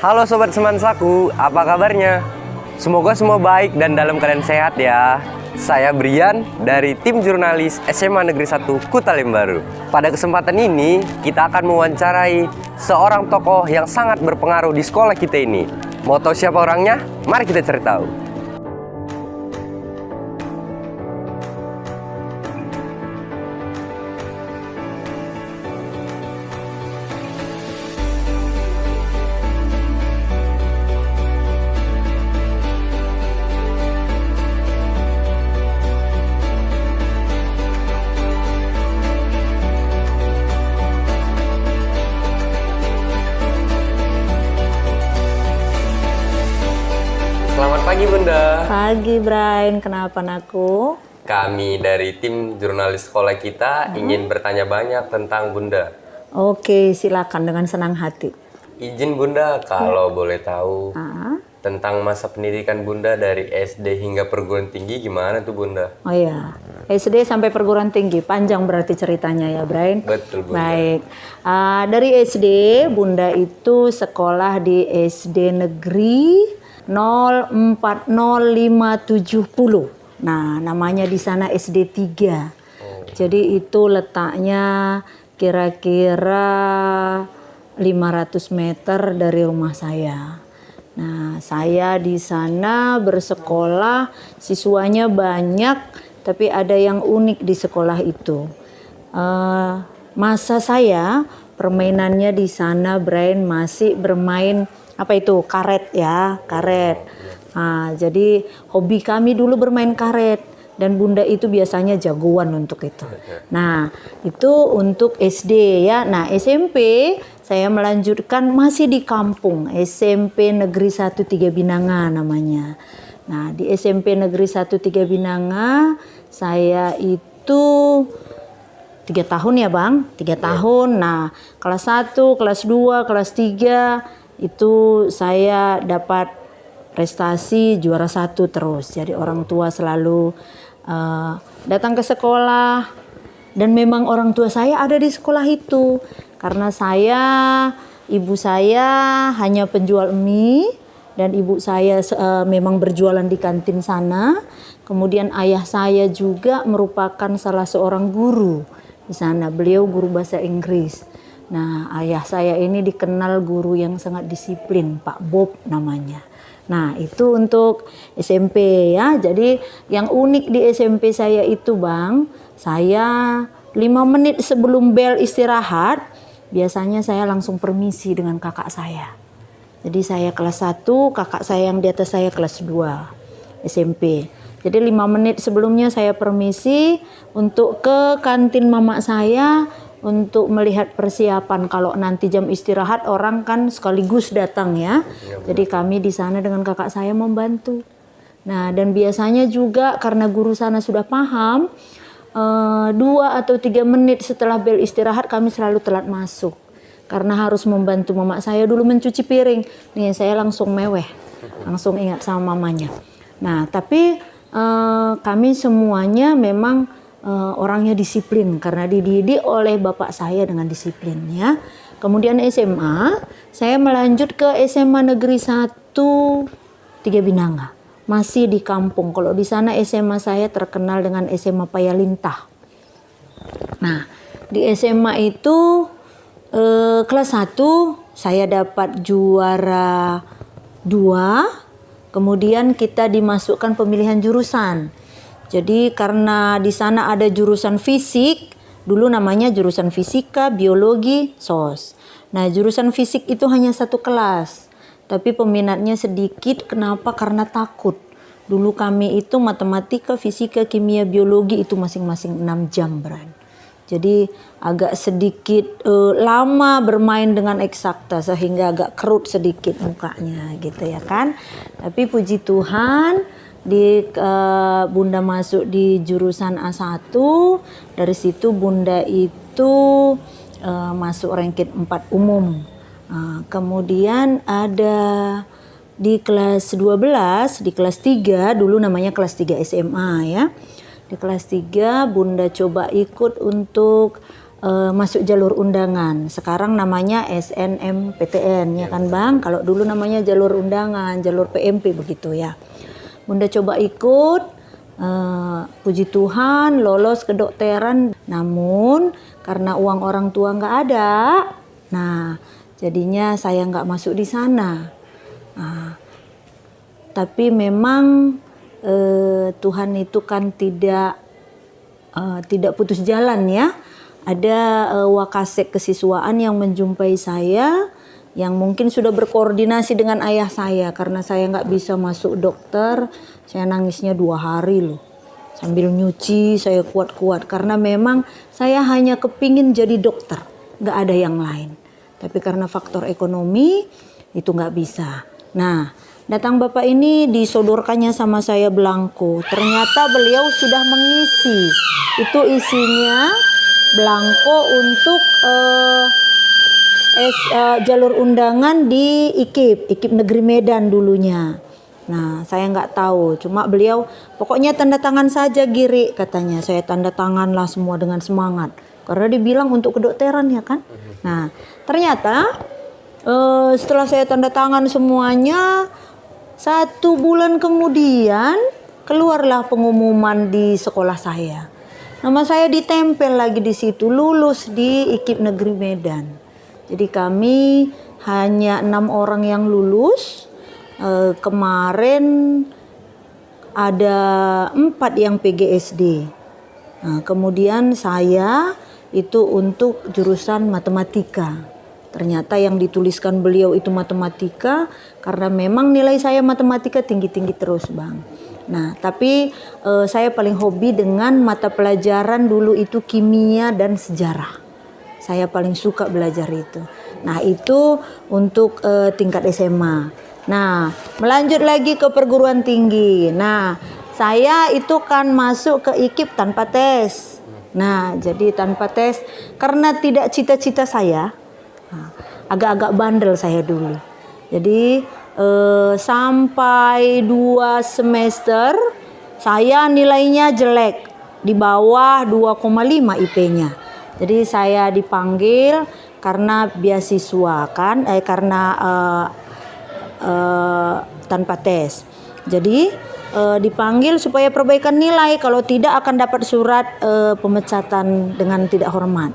Halo Sobat Semansaku, apa kabarnya? Semoga semua baik dan dalam keadaan sehat ya. Saya Brian dari tim jurnalis SMA Negeri 1 Kuta Lembaru. Pada kesempatan ini, kita akan mewawancarai seorang tokoh yang sangat berpengaruh di sekolah kita ini. Mau tahu siapa orangnya? Mari kita cari tahu. Selamat pagi Bunda. Pagi Brian, kenapa anakku? Kami dari tim jurnalis sekolah kita ingin bertanya banyak tentang Bunda. Oke, silakan dengan senang hati. Izin Bunda kalau boleh tahu tentang masa pendidikan Bunda dari SD hingga perguruan tinggi gimana tuh Bunda? Oh iya, SD sampai perguruan tinggi, panjang berarti ceritanya ya Brian? Betul Bunda. Baik, dari SD Bunda itu sekolah di SD Negeri 040570. Nah, namanya di sana SD 3. Jadi itu letaknya kira-kira 500 meter dari rumah saya. Nah, saya di sana bersekolah, siswanya banyak, tapi ada yang unik di sekolah itu. Masa saya permainannya di sana, Brian, masih bermain apa itu, karet ya, karet. Nah, jadi hobi kami dulu bermain karet dan Bunda itu biasanya jagoan untuk itu. Nah, itu untuk SD ya. Nah, SMP saya melanjutkan masih di kampung, SMP Negeri 1 3 Binanga namanya. Nah, di SMP Negeri 1 3 Binanga saya itu 3 tahun ya Bang, 3 tahun. Nah, kelas 1, kelas 2, kelas 3 itu saya dapat prestasi juara 1 terus. Jadi orang tua selalu datang ke sekolah dan memang orang tua saya ada di sekolah itu. Karena ibu saya hanya penjual mie dan ibu saya memang berjualan di kantin sana. Kemudian ayah saya juga merupakan salah seorang guru di sana. Beliau guru bahasa Inggris. Nah, ayah saya ini dikenal guru yang sangat disiplin, Pak Bob namanya. Nah, itu untuk SMP ya. Jadi yang unik di SMP saya itu Bang, saya 5 menit sebelum bel istirahat, biasanya saya langsung permisi dengan kakak saya. Jadi saya kelas 1, kakak saya yang di atas saya kelas 2 SMP. Jadi 5 menit sebelumnya saya permisi untuk ke kantin mama saya, untuk melihat persiapan kalau nanti jam istirahat orang kan sekaligus datang ya. Jadi kami di sana dengan kakak saya membantu. Nah, dan biasanya juga karena guru sana sudah paham, 2 atau 3 menit setelah bel istirahat kami selalu telat masuk. Karena harus membantu mama saya dulu mencuci piring. Nih saya langsung meweh, langsung ingat sama mamanya. Nah, tapi kami semuanya memang orangnya disiplin karena dididik oleh bapak saya dengan disiplin ya. Kemudian SMA, saya melanjut ke SMA Negeri 1 3 Binanga. Masih di kampung. Kalau di sana SMA saya terkenal dengan SMA Payalintah. Nah, di SMA itu kelas 1 saya dapat juara 2. Kemudian kita dimasukkan pemilihan jurusan. Jadi karena di sana ada jurusan fisik, dulu namanya jurusan fisika, biologi, sos. Nah, jurusan fisik itu hanya 1 kelas. Tapi peminatnya sedikit, kenapa? Karena takut. Dulu kami itu matematika, fisika, kimia, biologi itu masing-masing 6 jam, Bran. Jadi agak sedikit lama bermain dengan eksakta sehingga agak kerut sedikit mukanya gitu ya kan. Tapi puji Tuhan Bunda masuk di jurusan A1, dari situ Bunda itu masuk ranking 4 umum. Kemudian ada di kelas 12, di kelas 3, dulu namanya kelas 3 SMA ya. Di kelas 3 Bunda coba ikut untuk masuk jalur undangan. Sekarang namanya SNMPTN ya kan Bang. Kalau dulu namanya jalur undangan, jalur PMP begitu ya. Bunda coba ikut, puji Tuhan lolos kedokteran. Namun karena uang orang tua nggak ada, nah jadinya saya nggak masuk di sana. Nah, tapi memang Tuhan itu kan tidak putus jalan ya. Ada wakasek kesiswaan yang menjumpai saya, yang mungkin sudah berkoordinasi dengan ayah saya karena saya nggak bisa masuk dokter. Saya nangisnya 2 hari loh, sambil nyuci saya kuat-kuat karena memang saya hanya kepingin jadi dokter, nggak ada yang lain. Tapi karena faktor ekonomi itu nggak bisa. Nah, datang bapak ini disodorkannya sama saya belangko. Ternyata beliau sudah mengisi. Itu isinya belangko untuk jalur undangan di IKIP Negeri Medan dulunya. Nah, saya nggak tahu. Cuma beliau, pokoknya tanda tangan saja Giri katanya. Saya tanda tangan lah semua dengan semangat. Karena dibilang untuk kedokteran ya kan. Nah, ternyata setelah saya tanda tangan semuanya, 1 bulan kemudian keluarlah pengumuman di sekolah saya. Nama saya ditempel lagi di situ, lulus di IKIP Negeri Medan. Jadi kami hanya 6 orang yang lulus. Kemarin ada 4 yang PGSD. Nah, kemudian saya itu untuk jurusan matematika. Ternyata yang dituliskan beliau itu matematika karena memang nilai saya matematika tinggi-tinggi terus Bang. Nah, tapi saya paling hobi dengan mata pelajaran dulu itu kimia dan sejarah. Saya paling suka belajar itu. Nah, itu untuk tingkat SMA. Nah, melanjut lagi ke perguruan tinggi. Nah, saya itu kan masuk ke IKIP tanpa tes. Nah, jadi tanpa tes karena tidak cita-cita saya. Agak-agak bandel saya dulu. Jadi sampai 2 semester saya nilainya jelek, di bawah 2,5 IP-nya. Jadi saya dipanggil karena beasiswa kan, karena tanpa tes. Jadi dipanggil supaya perbaikan nilai, kalau tidak akan dapat surat pemecatan dengan tidak hormat.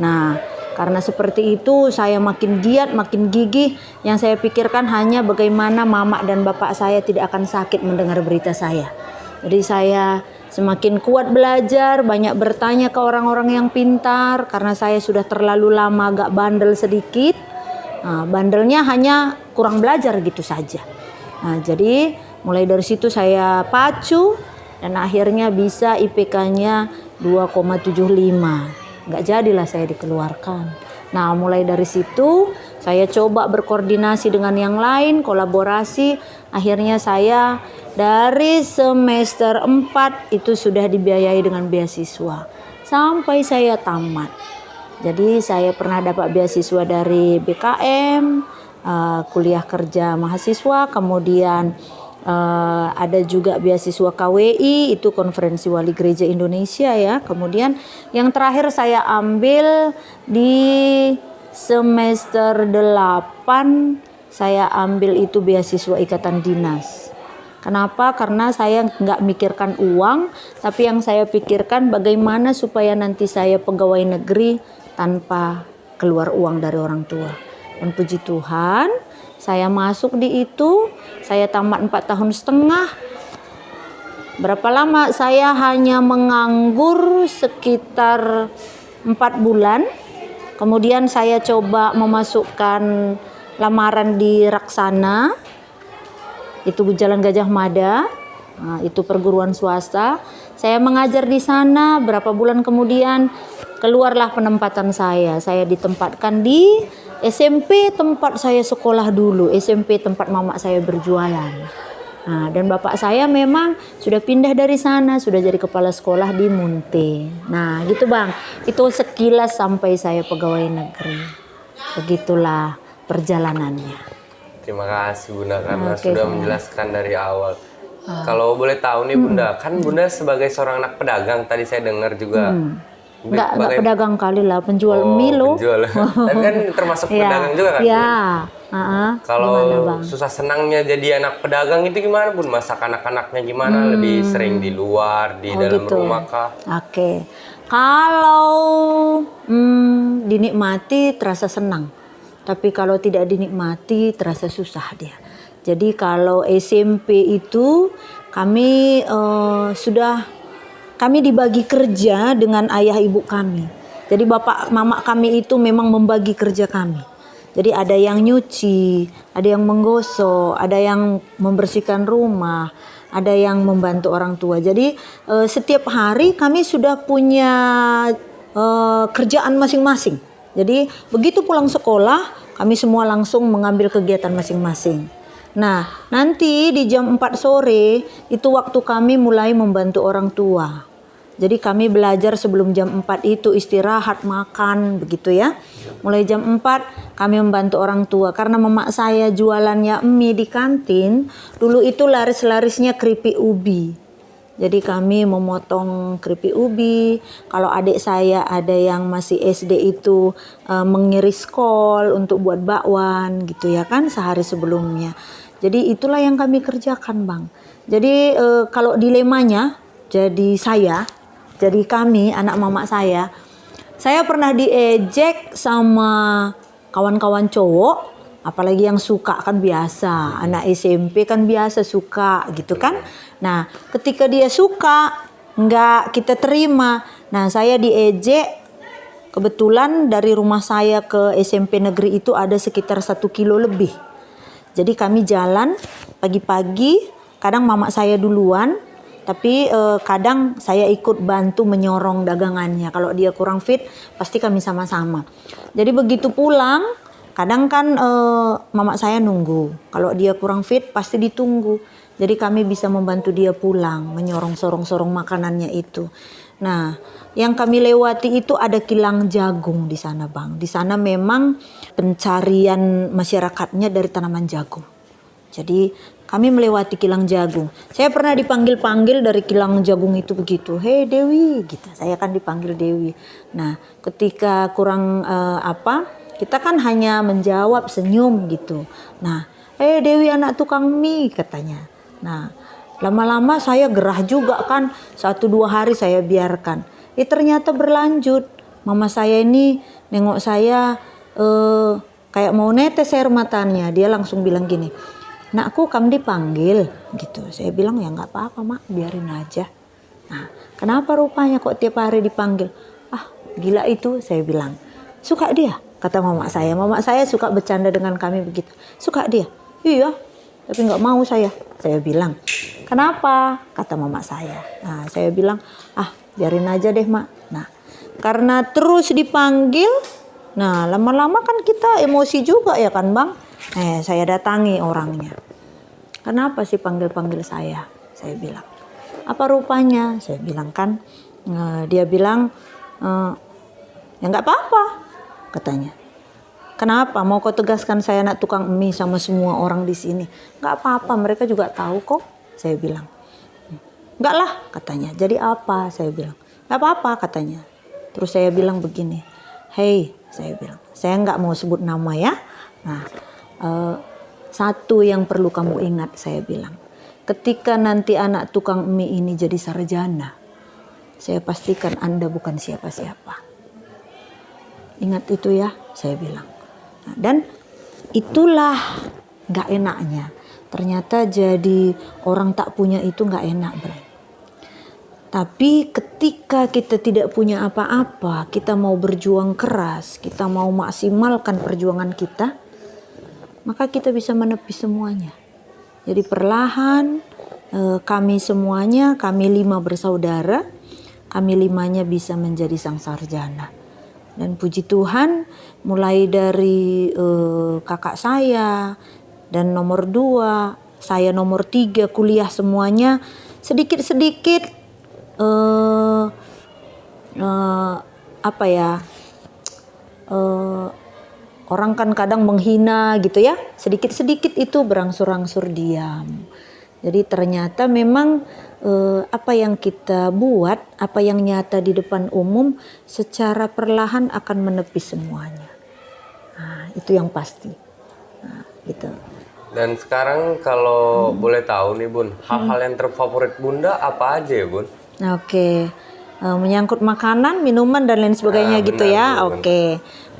Nah, karena seperti itu saya makin giat, makin gigih. Yang saya pikirkan hanya bagaimana mama dan bapak saya tidak akan sakit mendengar berita saya. Jadi saya semakin kuat belajar, banyak bertanya ke orang-orang yang pintar. Karena saya sudah terlalu lama agak bandel sedikit. Nah, bandelnya hanya kurang belajar gitu saja. Nah, jadi mulai dari situ saya pacu dan akhirnya bisa IPK-nya 2,75. Nggak jadilah saya dikeluarkan. Nah, mulai dari situ saya coba berkoordinasi dengan yang lain, kolaborasi. Akhirnya saya dari semester 4 itu sudah dibiayai dengan beasiswa sampai saya tamat. Jadi saya pernah dapat beasiswa dari BKM, kuliah kerja mahasiswa, kemudian ada juga beasiswa KWI, itu Konferensi Wali Gereja Indonesia ya. Kemudian yang terakhir saya ambil di semester 8, saya ambil itu beasiswa Ikatan Dinas. Kenapa? Karena saya nggak mikirkan uang, tapi yang saya pikirkan bagaimana supaya nanti saya pegawai negeri tanpa keluar uang dari orang tua. Dan puji Tuhan, saya masuk di itu, saya tamat 4,5 tahun. Berapa lama? Saya hanya menganggur sekitar 4 bulan. Kemudian saya coba memasukkan lamaran di Raksana, itu Jalan Gajah Mada, nah, itu perguruan swasta. Saya mengajar di sana, berapa bulan kemudian keluarlah penempatan saya. Saya ditempatkan di SMP tempat saya sekolah dulu, SMP tempat mama saya berjualan. Nah, dan bapak saya memang sudah pindah dari sana, sudah jadi kepala sekolah di Munte. Nah, gitu Bang. Itu sekilas sampai saya pegawai negeri. Begitulah perjalanannya. Terima kasih Bunda karena Oke, sudah sayang. menjelaskan dari awal. Kalau boleh tahu nih Bunda, kan Bunda sebagai seorang anak pedagang tadi saya dengar juga. Nggak pedagang kali lah, penjual mie loh. Penjual. Tapi kan termasuk pedagang juga kan? Iya. Kalau Gimana, Bang? susah senangnya jadi anak pedagang itu gimana Bun? Masak anak-anaknya gimana? Lebih sering di luar, di dalam gitu. rumah kah? Oke. Kalau dinikmati terasa senang. Tapi kalau tidak dinikmati terasa susah dia. Jadi kalau SMP itu kami kami dibagi kerja dengan ayah ibu kami. Jadi bapak mama kami itu memang membagi kerja kami. Jadi ada yang nyuci, ada yang menggosok, ada yang membersihkan rumah, ada yang membantu orang tua. Jadi setiap hari kami sudah punya kerjaan masing-masing. Jadi begitu pulang sekolah, kami semua langsung mengambil kegiatan masing-masing. Nah, nanti di jam 4 sore itu waktu kami mulai membantu orang tua. Jadi kami belajar sebelum jam 4 itu istirahat, makan, begitu ya. Mulai jam 4 kami membantu orang tua. Karena mama saya jualannya mie di kantin, dulu itu laris-larisnya keripik ubi. Jadi kami memotong keripik ubi. Kalau adik saya ada yang masih SD itu mengiris kol untuk buat bakwan gitu ya kan sehari sebelumnya. Jadi itulah yang kami kerjakan, Bang. Jadi kalau dilemanya jadi kami anak mama saya pernah diejek sama kawan-kawan cowok. Apalagi yang suka kan biasa, anak SMP kan biasa suka gitu kan. Nah ketika dia suka nggak kita terima. Nah saya diejek, kebetulan dari rumah saya ke SMP negeri itu ada sekitar 1 kilo lebih. Jadi kami jalan pagi-pagi, kadang mama saya duluan, tapi kadang saya ikut bantu menyorong dagangannya. Kalau dia kurang fit pasti kami sama-sama. Jadi begitu pulang, kadang kan mama saya nunggu. Kalau dia kurang fit pasti ditunggu. Jadi kami bisa membantu dia pulang, menyorong sorong makanannya itu. Nah, yang kami lewati itu ada kilang jagung di sana, Bang. Di sana memang pencarian masyarakatnya dari tanaman jagung. Jadi kami melewati kilang jagung. Saya pernah dipanggil-panggil dari kilang jagung itu begitu. Hei Dewi, gitu. Saya kan dipanggil Dewi. Nah, ketika kurang kita kan hanya menjawab senyum gitu. Nah, Dewi anak tukang mie katanya. Nah, lama-lama saya gerah juga kan. 1-2 hari saya biarkan. Ternyata berlanjut. Mama saya ini nengok saya kayak mau netes air matanya. Dia langsung bilang gini, "Nakku, kamu dipanggil," gitu. Saya bilang ya nggak apa-apa mak, biarin aja. Nah, kenapa rupanya kok tiap hari dipanggil? Ah, gila itu, saya bilang. Suka dia, kata mama saya. Mama saya suka bercanda dengan kami begitu. Suka dia? Iya, tapi nggak mau saya bilang. Kenapa? Kata mama saya. Nah, saya bilang, biarin aja deh mak. Nah, karena terus dipanggil, nah lama-lama kan kita emosi juga ya kan bang. Saya datangi orangnya. Kenapa sih panggil-panggil saya? Saya bilang. Apa rupanya? Saya bilang kan. Dia bilang, ya nggak apa-apa, katanya. Kenapa? Mau kau tegaskan saya anak tukang mie sama semua orang di sini? Nggak apa-apa, mereka juga tahu kok. Saya bilang. Nggak lah, katanya. Jadi apa? Saya bilang. Nggak apa-apa, katanya. Terus saya bilang begini. Hei, saya bilang. Saya nggak mau sebut nama ya. Nah, satu yang perlu kamu ingat, saya bilang. Ketika nanti anak tukang mie ini jadi sarjana, saya pastikan Anda bukan siapa-siapa. Ingat itu ya, saya bilang. Nah, dan itulah gak enaknya. Ternyata jadi orang tak punya itu gak enak, Bro. Tapi ketika kita tidak punya apa-apa, kita mau berjuang keras, kita mau maksimalkan perjuangan kita, maka kita bisa menepi semuanya. Jadi perlahan kami semuanya, kami 5 bersaudara, kami 5-nya bisa menjadi sang sarjana. Dan puji Tuhan, mulai dari kakak saya dan nomor 2, saya nomor 3 kuliah semuanya sedikit-sedikit orang kan kadang menghina gitu ya, sedikit-sedikit itu berangsur-angsur diam. Jadi ternyata memang apa yang kita buat, apa yang nyata di depan umum secara perlahan akan menepis semuanya. Nah, itu yang pasti. Nah, gitu. Dan sekarang kalau boleh tahu nih Bun, hal-hal yang terfavorit Bunda apa aja ya Bun? Oke. Menyangkut makanan, minuman dan lain sebagainya gitu benar, ya. Bun. Oke.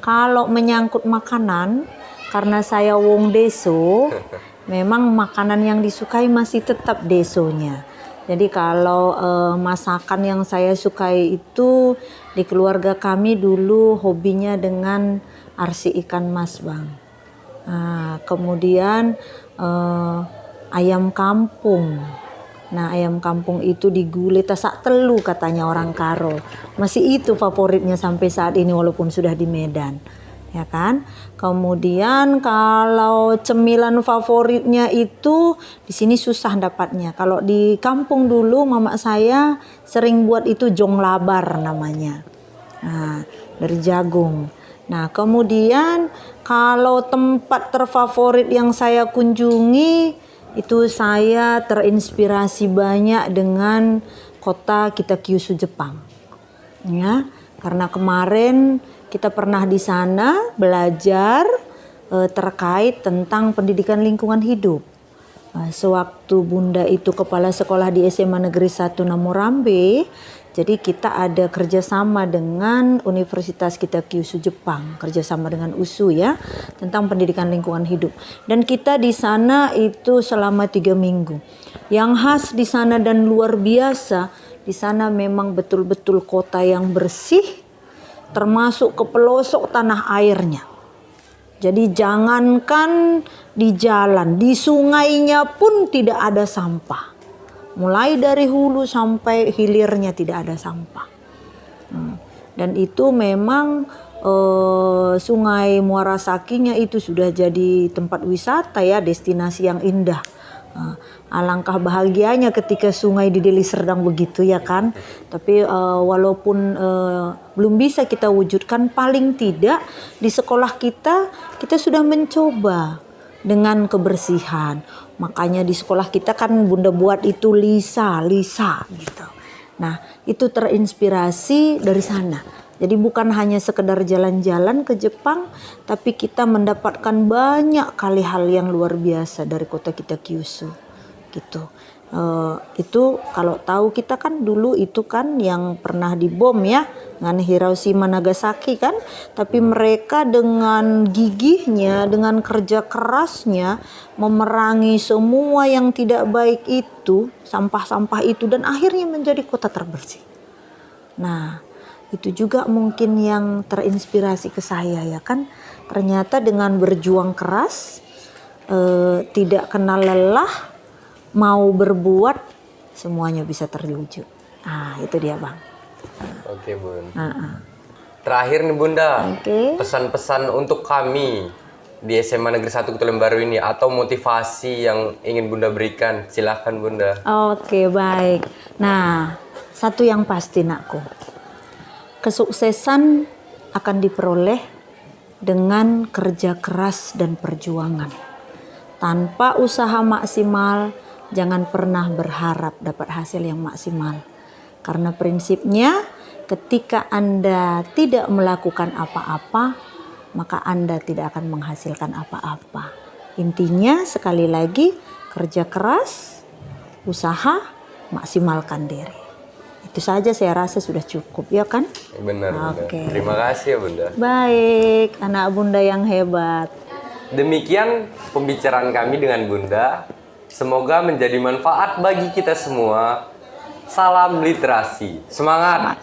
Kalau menyangkut makanan, karena saya wong deso, memang makanan yang disukai masih tetap desonya. Jadi kalau masakan yang saya sukai itu di keluarga kami dulu hobinya dengan arsi ikan mas, Bang. Nah, kemudian ayam kampung. Nah, ayam kampung itu digulai tasak telu katanya orang Karo. Masih itu favoritnya sampai saat ini walaupun sudah di Medan. Ya kan? Kemudian kalau cemilan favoritnya itu di sini susah dapatnya. Kalau di kampung dulu mama saya sering buat itu jong labar namanya. Nah, dari jagung. Nah, kemudian kalau tempat terfavorit yang saya kunjungi itu saya terinspirasi banyak dengan kota Kitakyushu Jepang. Ya, karena kemarin kita pernah di sana belajar terkait tentang pendidikan lingkungan hidup. Sewaktu Bunda itu kepala sekolah di SMA Negeri 1 Namorambe, jadi kita ada kerjasama dengan Universitas Kitakyushu Jepang, kerjasama dengan USU ya, tentang pendidikan lingkungan hidup. Dan kita di sana itu selama 3 minggu. Yang khas di sana dan luar biasa, di sana memang betul-betul kota yang bersih, termasuk ke pelosok tanah airnya. Jadi jangankan di jalan, di sungainya pun tidak ada sampah. Mulai dari hulu sampai hilirnya tidak ada sampah. Dan itu memang Sungai Muara Sakinya itu sudah jadi tempat wisata ya, destinasi yang indah. Alangkah bahagianya ketika sungai di Deli Serdang begitu ya kan. Tapi walaupun belum bisa kita wujudkan, paling tidak di sekolah kita sudah mencoba dengan kebersihan. Makanya di sekolah kita kan Bunda buat itu lisa gitu. Nah, itu terinspirasi dari sana. Jadi bukan hanya sekedar jalan-jalan ke Jepang, tapi kita mendapatkan banyak kali hal yang luar biasa dari kota Kitakyushu gitu. Itu kalau tahu kita kan dulu itu kan yang pernah dibom ya dengan Hiroshima Nagasaki kan, tapi mereka dengan gigihnya, dengan kerja kerasnya memerangi semua yang tidak baik itu, sampah-sampah itu, dan akhirnya menjadi kota terbersih. Nah, itu juga mungkin yang terinspirasi ke saya ya kan. Ternyata dengan berjuang keras, tidak kenal lelah, mau berbuat, semuanya bisa terwujud. Nah, itu dia Bang. Oke Bun. Terakhir nih Bunda, pesan-pesan untuk kami di SMA Negeri 1 Kota Lembaru ini atau motivasi yang ingin Bunda berikan, silakan Bunda. Oke, baik. Nah, satu yang pasti nakku, kesuksesan akan diperoleh dengan kerja keras dan perjuangan. Tanpa usaha maksimal, jangan pernah berharap dapat hasil yang maksimal. Karena prinsipnya ketika Anda tidak melakukan apa-apa, maka Anda tidak akan menghasilkan apa-apa. Intinya sekali lagi, kerja keras, usaha, maksimalkan diri. Itu saja saya rasa sudah cukup ya kan? Benar Bunda. Oke. Terima kasih ya Bunda. Baik, anak Bunda yang hebat. Demikian pembicaraan kami dengan Bunda. Semoga menjadi manfaat bagi kita semua. Salam literasi. Semangat!